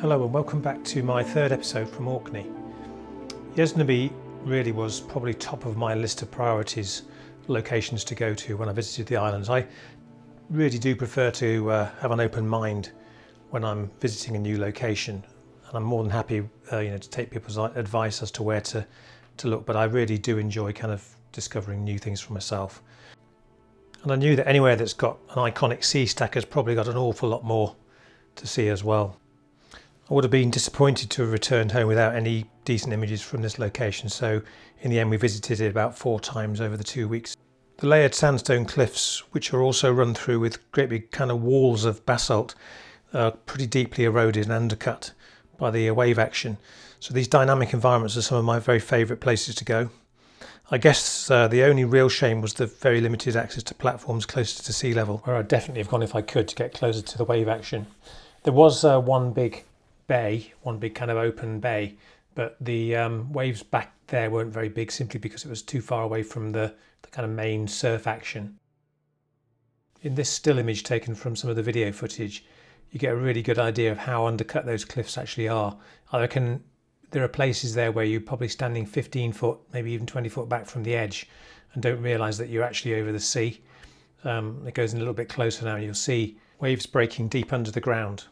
Hello and welcome back to my third episode from Orkney. Yesnaby really was probably top of my list of priorities locations to go to when I visited the islands. I really do prefer to have an open mind when I'm visiting a new location, and I'm more than happy to take people's advice as to where to look, but I really do enjoy kind of discovering new things for myself. And I knew that anywhere that's got an iconic sea stack has probably got an awful lot more to see as well. I would have been disappointed to have returned home without any decent images from this location, so in the end we visited it about 4 times over the 2 weeks. The layered sandstone cliffs, which are also run through with great big kind of walls of basalt, are pretty deeply eroded and undercut by the wave action. So these dynamic environments are some of my very favourite places to go. I guess the only real shame was the very limited access to platforms closer to sea level, where I'd definitely have gone if I could to get closer to the wave action. There was one big bay, one big kind of open bay, but the waves back there weren't very big simply because it was too far away from the kind of main surf action. In this still image taken from some of the video footage, you get a really good idea of how undercut those cliffs actually are. I reckon there are places there where you're probably standing 15 foot, maybe even 20 foot back from the edge and don't realise that you're actually over the sea. It goes in a little bit closer now and you'll see waves breaking deep under the ground.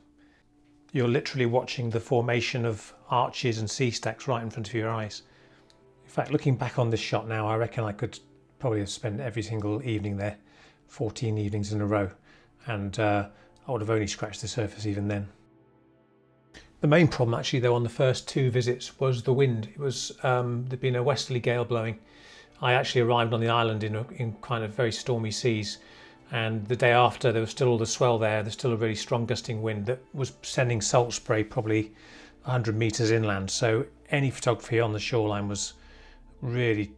You're literally watching the formation of arches and sea stacks right in front of your eyes. In fact, looking back on this shot now, I reckon I could probably have spent every single evening there, 14 evenings in a row, and I would have only scratched the surface even then. The main problem actually though on the first 2 visits was the wind. It was there'd been a westerly gale blowing. I actually arrived on the island in kind of very stormy seas, and the day after there was still all the swell there. There's still a really strong gusting wind that was sending salt spray probably 100 metres inland, so any photography on the shoreline was really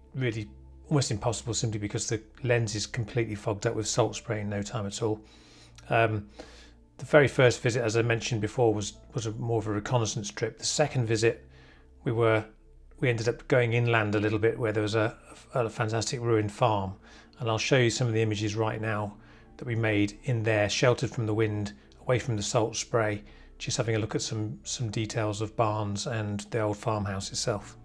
almost impossible, simply because the lens is completely fogged up with salt spray in no time at all. The very first visit, as I mentioned before, was more of a reconnaissance trip. The second visit we ended up going inland a little bit, where there was a fantastic ruined farm, and I'll show you some of the images right now that we made in there, sheltered from the wind, away from the salt spray, just having a look at some details of barns and the old farmhouse itself.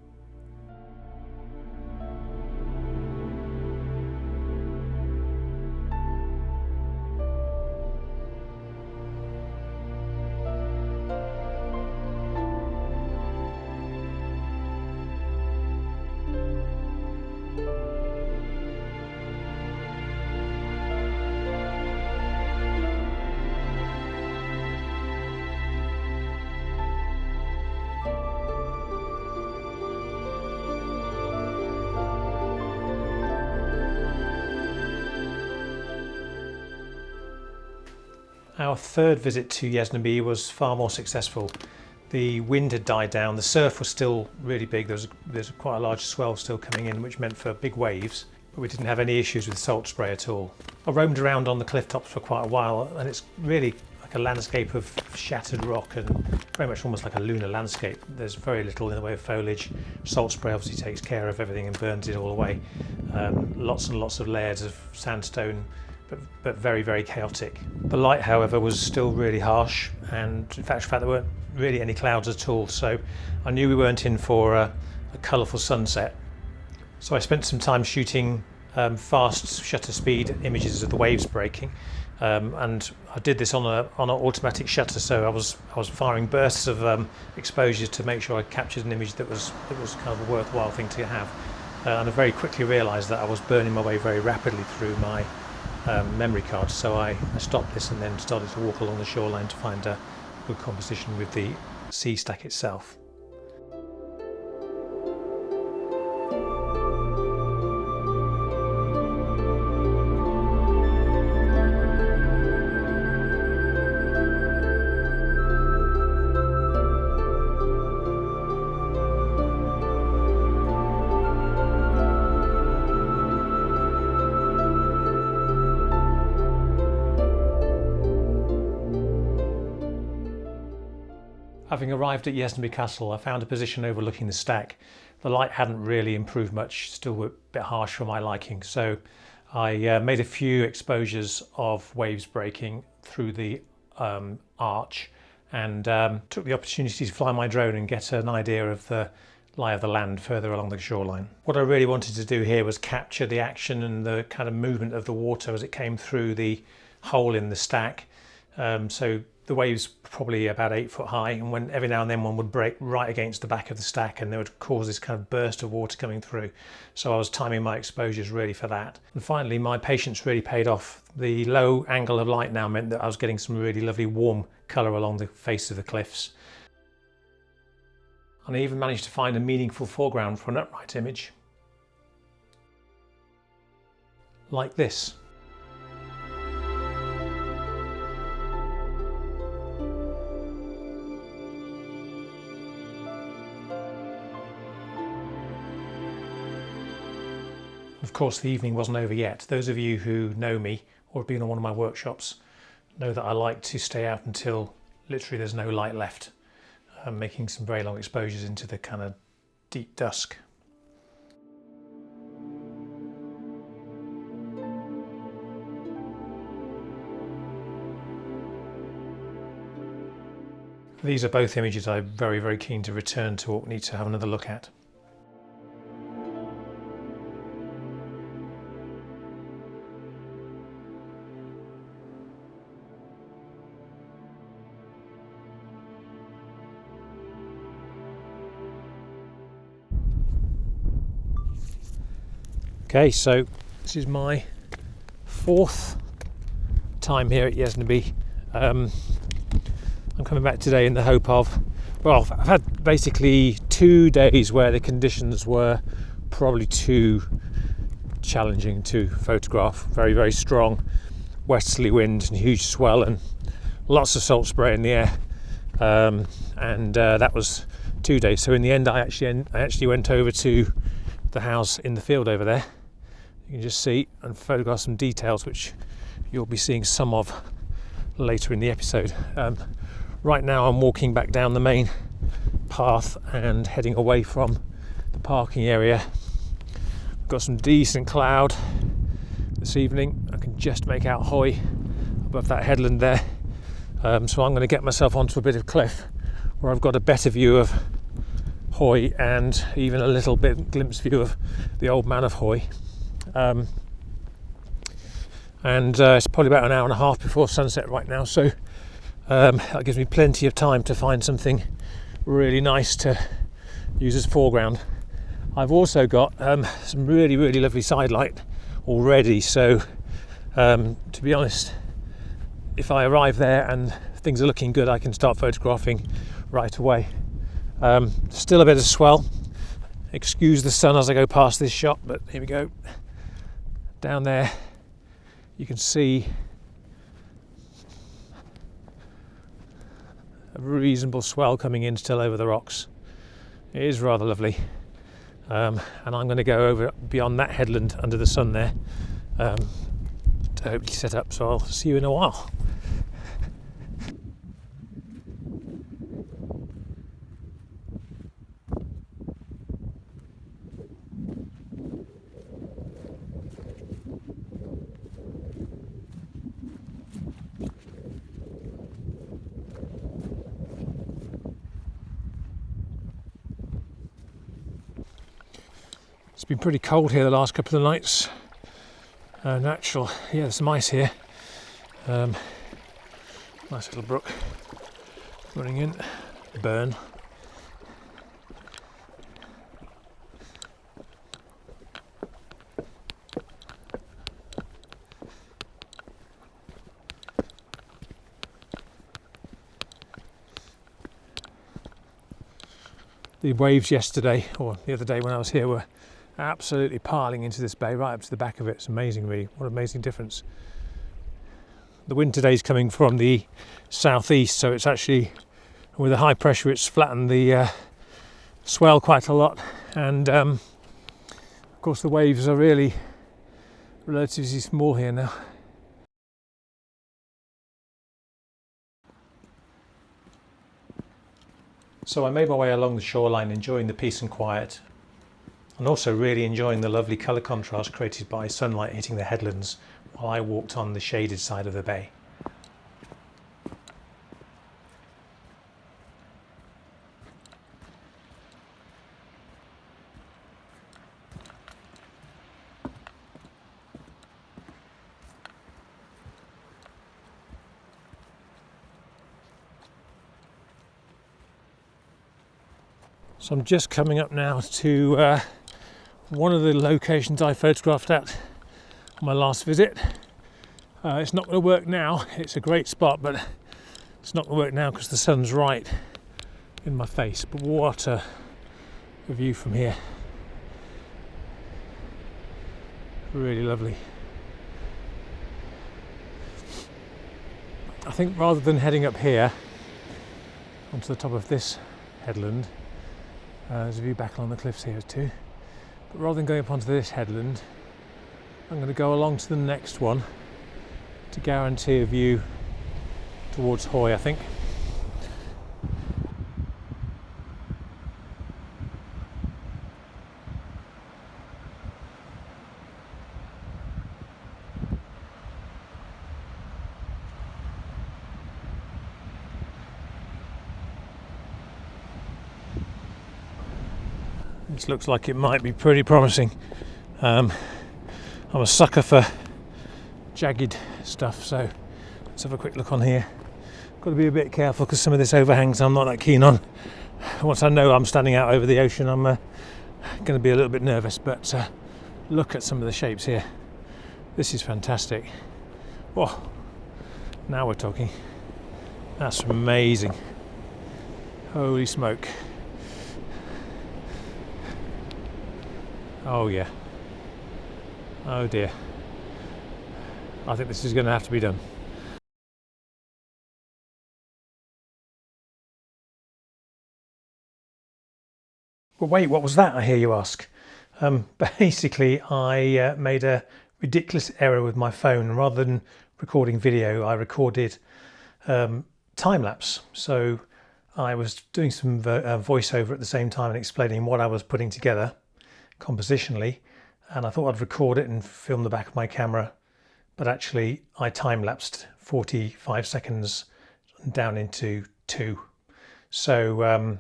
Our third visit to Yesnaby was far more successful. The wind had died down, the surf was still really big, there's quite a large swell still coming in, which meant for big waves, but we didn't have any issues with salt spray at all. I roamed around on the cliff tops for quite a while, and it's really like a landscape of shattered rock and very much almost like a lunar landscape. There's very little in the way of foliage. Salt spray obviously takes care of everything and burns it all away. Lots and lots of layers of sandstone, but very chaotic. The light, however, was still really harsh, and in fact there weren't really any clouds at all, so I knew we weren't in for a colourful sunset. So I spent some time shooting fast shutter speed images of the waves breaking, and I did this on an automatic shutter, so I was firing bursts of exposures to make sure I captured an image that was kind of a worthwhile thing to have, and I very quickly realised that I was burning my way very rapidly through my memory card, so I stopped this and then started to walk along the shoreline to find a good composition with the sea stack itself. Having arrived at Yesnaby Castle, I found a position overlooking the stack. The light hadn't really improved much, still a bit harsh for my liking, so I made a few exposures of waves breaking through the arch and took the opportunity to fly my drone and get an idea of the lie of the land further along the shoreline. What I really wanted to do here was capture the action and the kind of movement of the water as it came through the hole in the stack. So the waves probably about 8 foot high, and when every now and then one would break right against the back of the stack and they would cause this kind of burst of water coming through. So I was timing my exposures really for that. And finally, my patience really paid off. The low angle of light now meant that I was getting some really lovely warm colour along the face of the cliffs. And I even managed to find a meaningful foreground for an upright image, like this. Of course, the evening wasn't over yet. Those of you who know me or have been on one of my workshops know that I like to stay out until literally there's no light left. I'm making some very long exposures into the kind of deep dusk. These are both images I'm very, very keen to return to Orkney to have another look at. Okay, so this is my 4th time here at Yesnaby. I'm coming back today in the hope of, well, I've had basically 2 days where the conditions were probably too challenging to photograph. Very, very strong westerly wind and huge swell and lots of salt spray in the air. That was 2 days. So in the end, I actually went over to the house in the field over there. You can just see and photograph some details which you'll be seeing some of later in the episode. Right now I'm walking back down the main path and heading away from the parking area. Got some decent cloud this evening. I can just make out Hoy above that headland there. So I'm going to get myself onto a bit of cliff where I've got a better view of Hoy and even a little bit glimpse view of the old man of Hoy. It's probably about an hour and a half before sunset right now, so that gives me plenty of time to find something really nice to use as foreground. I've also got some really, really lovely side light already, so to be honest, if I arrive there and things are looking good, I can start photographing right away. Still a bit of swell. Excuse the sun as I go past this shot, but here we go. Down there you can see a reasonable swell coming in still over the rocks. It is rather lovely. And I'm going to go over beyond that headland under the sun there to hopefully set up, so I'll see you in a while. It's been pretty cold here the last couple of nights. Natural, yeah, there's some ice here. Nice little brook running in, burn. The waves yesterday, or the other day when I was here, were absolutely piling into this bay right up to the back of it. It's amazing, really. What an amazing difference. The wind today is coming from the southeast, so it's actually, with the high pressure, it's flattened the swell quite a lot, and of course the waves are really relatively small here now. So I made my way along the shoreline, enjoying the peace and quiet, and also really enjoying the lovely colour contrast created by sunlight hitting the headlands while I walked on the shaded side of the bay. So I'm just coming up now to one of the locations I photographed at on my last visit. It's not going to work now. It's a great spot, but it's not going to work now because the sun's right in my face. But what a view from here. Really lovely. I think rather than heading up here onto the top of this headland, there's a view back along the cliffs here too, but rather than going up onto this headland, I'm going to go along to the next one to guarantee a view towards Hoy, I think. This looks like it might be pretty promising. I'm a sucker for jagged stuff, so let's have a quick look on here. Got to be a bit careful because some of this overhangs I'm not that keen on. Once I know I'm standing out over the ocean, I'm going to be a little bit nervous, but look at some of the shapes here. This is fantastic. Whoa, now we're talking. That's amazing. Holy smoke. Oh yeah. Oh dear. I think this is going to have to be done. Well, wait, what was that, I hear you ask? Basically, I made a ridiculous error with my phone. Rather than recording video, I recorded time-lapse. So I was doing some voiceover at the same time and explaining what I was putting together compositionally, and I thought I'd record it and film the back of my camera, but actually I time-lapsed 45 seconds down into 2. So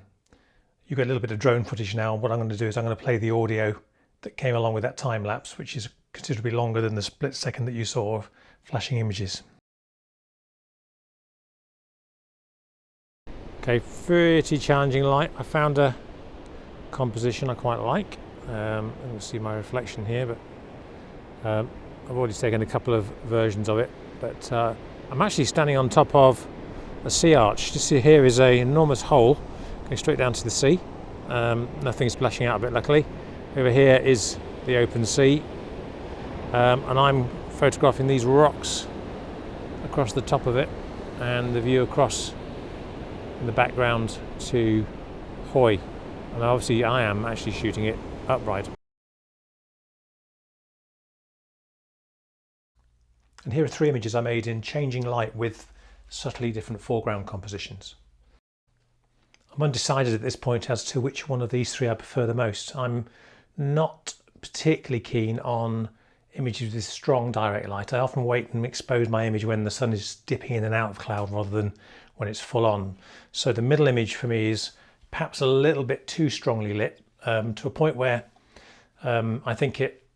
you get a little bit of drone footage now. What I'm going to do is I'm going to play the audio that came along with that time-lapse, which is considerably longer than the split second that you saw of flashing images. Okay, pretty challenging light. I found a composition I quite like. You can see my reflection here, but I've already taken a couple of versions of it. But I'm actually standing on top of a sea arch. Just see here is an enormous hole going straight down to the sea. Nothing splashing out of it, luckily. Over here is the open sea, and I'm photographing these rocks across the top of it, and the view across in the background to Hoy. And obviously I am actually shooting it upright. And here are 3 images I made in changing light with subtly different foreground compositions. I'm undecided at this point as to which one of these 3 I prefer the most. I'm not particularly keen on images with strong direct light. I often wait and expose my image when the sun is dipping in and out of cloud rather than when it's full on. So the middle image for me is perhaps a little bit too strongly lit, to a point where I think it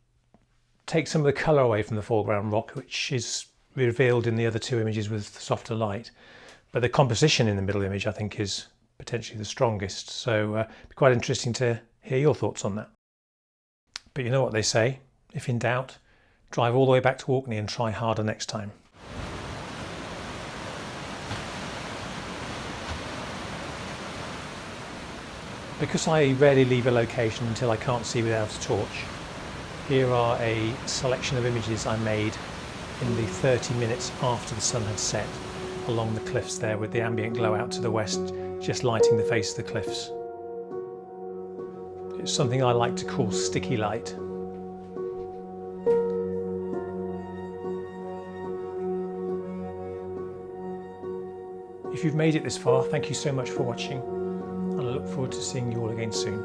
takes some of the colour away from the foreground rock, which is revealed in the other 2 images with softer light. But the composition in the middle image I think is potentially the strongest, so it'd be quite interesting to hear your thoughts on that. But you know what they say, if in doubt, drive all the way back to Orkney and try harder next time. Because I rarely leave a location until I can't see without a torch, here are a selection of images I made in the 30 minutes after the sun had set along the cliffs there, with the ambient glow out to the west just lighting the face of the cliffs. It's something I like to call sticky light. If you've made it this far, thank you so much for watching, and I look forward to seeing you all again soon.